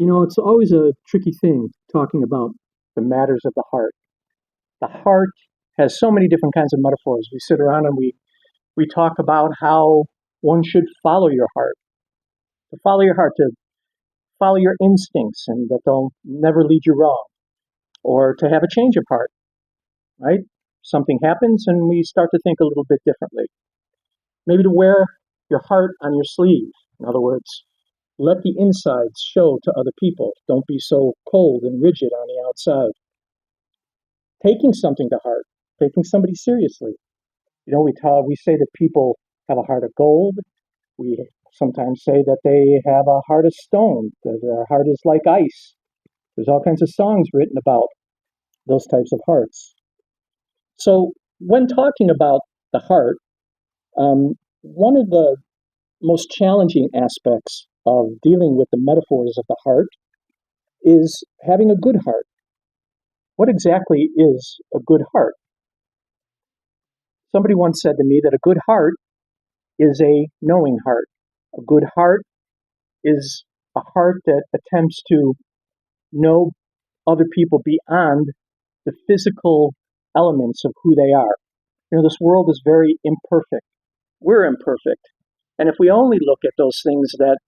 It's always a tricky thing talking about the matters of the heart. The heart has so many different kinds of metaphors. We sit around and we talk about how one should follow your heart, to follow your heart, to follow your instincts, and that they'll never lead you wrong, or to have a change of heart, right? Something happens and we start to think a little bit differently. Maybe to wear your heart on your sleeve. In other words, let the insides show to other people. Don't be so cold and rigid on the outside. Taking something to heart, taking somebody seriously. We say that people have a heart of gold. We sometimes say that they have a heart of stone, that their heart is like ice. There's all kinds of songs written about those types of hearts. So when talking about the heart, one of the most challenging aspects of dealing with the metaphors of the heart is having a good heart. What exactly is a good heart? Somebody once said to me that a good heart is a knowing heart. A good heart is a heart that attempts to know other people beyond the physical elements of who they are. This world is very imperfect. We're imperfect. And if we only look at those things that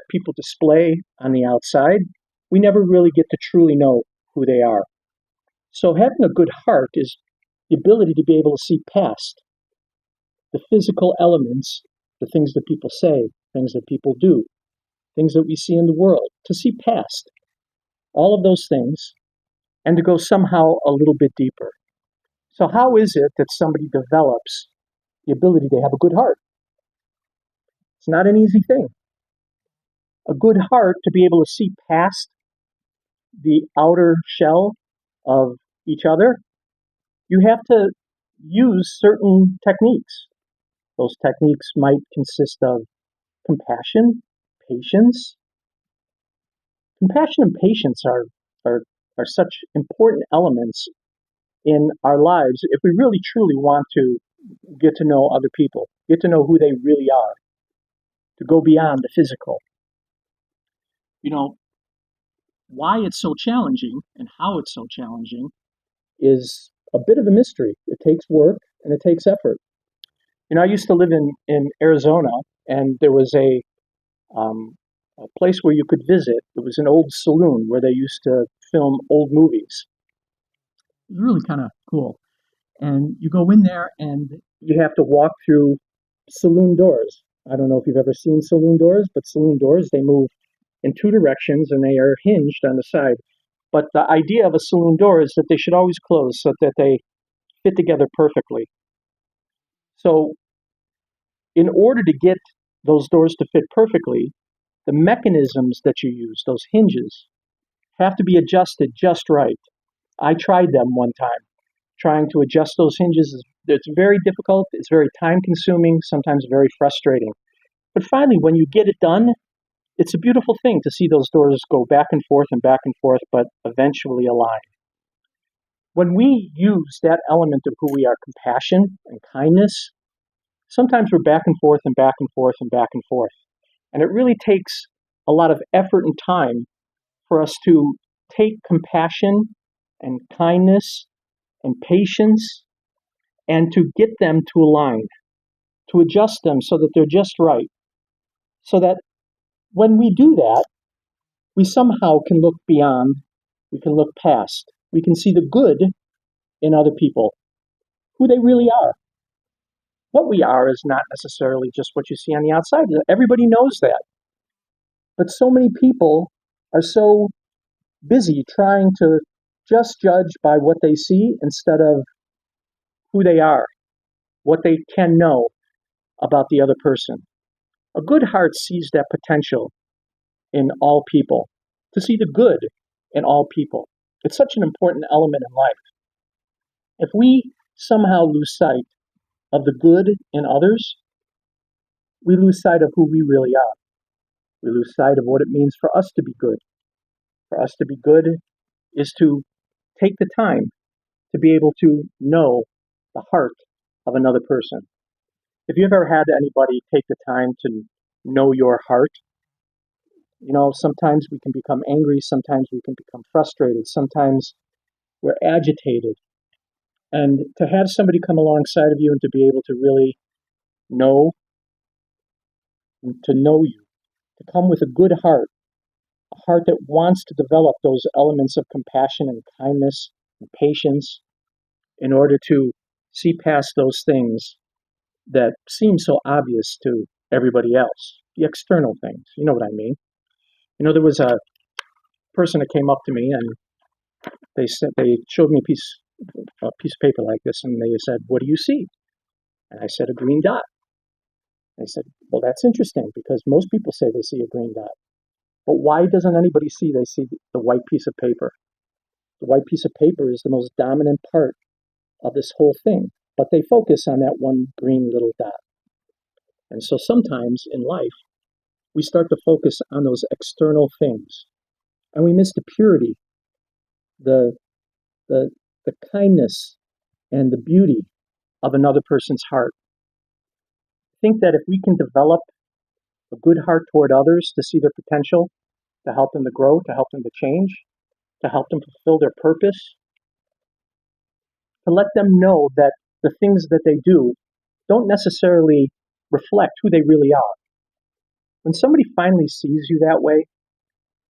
people display on the outside, we never really get to truly know who they are. So having a good heart is the ability to be able to see past the physical elements, the things that people say, things that people do, things that we see in the world, to see past all of those things and to go somehow a little bit deeper. So how is it that somebody develops the ability to have a good heart? It's not an easy thing. A good heart, to be able to see past the outer shell of each other, you have to use certain techniques. Those techniques might consist of compassion, patience. Compassion and patience are such important elements in our lives if we really truly want to get to know other people, get to know who they really are, to go beyond the physical. You know, why it's so challenging and how it's so challenging is a bit of a mystery. It takes work and it takes effort. I used to live in Arizona, and there was a place where you could visit. It was an old saloon where they used to film old movies. It was really kind of cool. And you go in there and you have to walk through saloon doors. I don't know if you've ever seen saloon doors, but saloon doors, they move in two directions and they are hinged on the side. But the idea of a saloon door is that they should always close so that they fit together perfectly. So, in order to get those doors to fit perfectly, the mechanisms that you use, those hinges, have to be adjusted just right. I tried them one time. Trying to adjust those hinges, it's very difficult, it's very time consuming, sometimes very frustrating. But finally, when you get it done, it's a beautiful thing to see those doors go back and forth, but eventually align. When we use that element of who we are, compassion and kindness, sometimes we're back and forth and back and forth and back and forth. And it really takes a lot of effort and time for us to take compassion and kindness and patience and to get them to align, to adjust them so that they're just right. So that when we do that, we somehow can look beyond, we can look past, we can see the good in other people, who they really are. What we are is not necessarily just what you see on the outside. Everybody knows that. But so many people are so busy trying to just judge by what they see instead of who they are, what they can know about the other person. A good heart sees that potential in all people, to see the good in all people. It's such an important element in life. If we somehow lose sight of the good in others, we lose sight of who we really are. We lose sight of what it means for us to be good. For us to be good is to take the time to be able to know the heart of another person. If you've ever had anybody take the time to know your heart, Sometimes we can become angry, sometimes we can become frustrated, sometimes we're agitated. And to have somebody come alongside of you and to be able to really know, to know you, to come with a good heart, a heart that wants to develop those elements of compassion and kindness and patience in order to see past those things that seem so obvious to everybody else, the external things. You know what I mean? There was a person that came up to me and they showed me a piece of paper like this, and they said, "What do you see?" And I said, "A green dot." They said, "Well, that's interesting because most people say they see a green dot, but why doesn't anybody see they see the white piece of paper?" The white piece of paper is the most dominant part of this whole thing, but they focus on that one green little dot. And so sometimes in life, we start to focus on those external things, and we miss the purity, the the the kindness, and the beauty of another person's heart. I think that if we can develop a good heart toward others to see their potential, to help them to grow, to help them to change, to help them fulfill their purpose, to let them know that the things that they do don't necessarily reflect who they really are. When somebody finally sees you that way,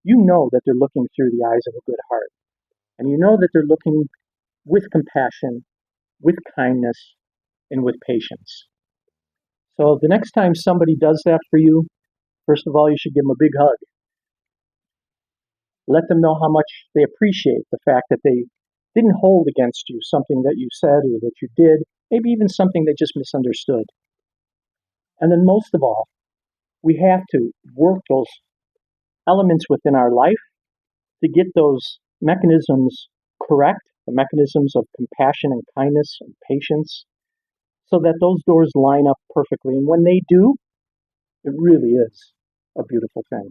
you know that they're looking through the eyes of a good heart. And you know that they're looking with compassion, with kindness, and with patience. So the next time somebody does that for you, first of all, you should give them a big hug. Let them know how much they appreciate the fact that they didn't hold against you something that you said or that you did, maybe even something they just misunderstood. And then most of all, we have to work those elements within our life to get those mechanisms correct, the mechanisms of compassion and kindness and patience, so that those doors line up perfectly. And when they do, it really is a beautiful thing.